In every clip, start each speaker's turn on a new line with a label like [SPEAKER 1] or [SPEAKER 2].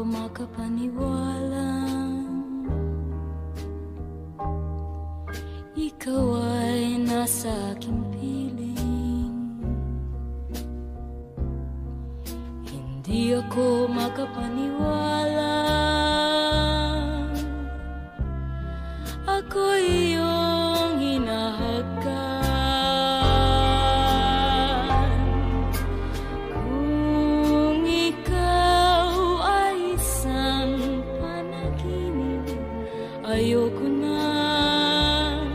[SPEAKER 1] makapaniwalang ikaw ay nasa aking piling. Hindi ako makapaniwalang ako iyong hinahagkan. Kung ikaw ay isang panaginip, ayoko nang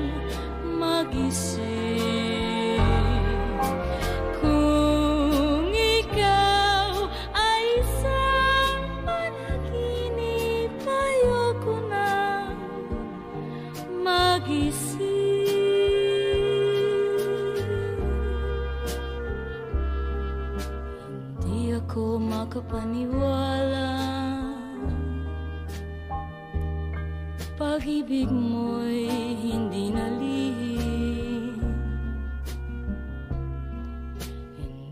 [SPEAKER 1] magising. Kung ikaw ay isang panaginip, ayoko nang magising. Hindi ako makapaniwala, pag-ibig mo'y hindi nalihim.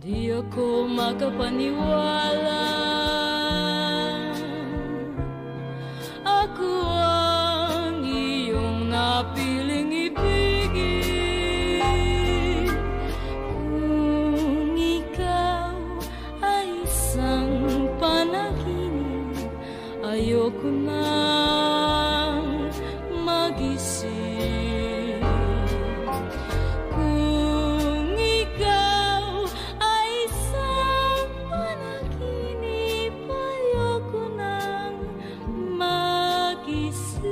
[SPEAKER 1] Hindi ako makapaniwala, ako ang iyong napiling ibigin. Kung ikaw ay isang panaginip, ayoko nang magising. Kung ikaw ay isang panaginip, ayoko nang magising.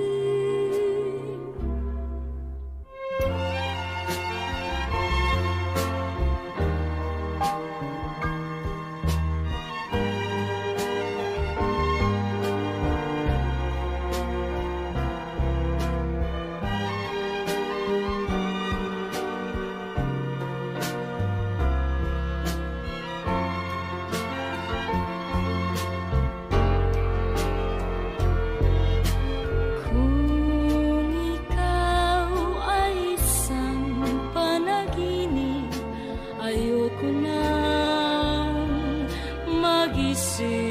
[SPEAKER 1] Kung ikaw ay isang panaginip, ayoko nang magising.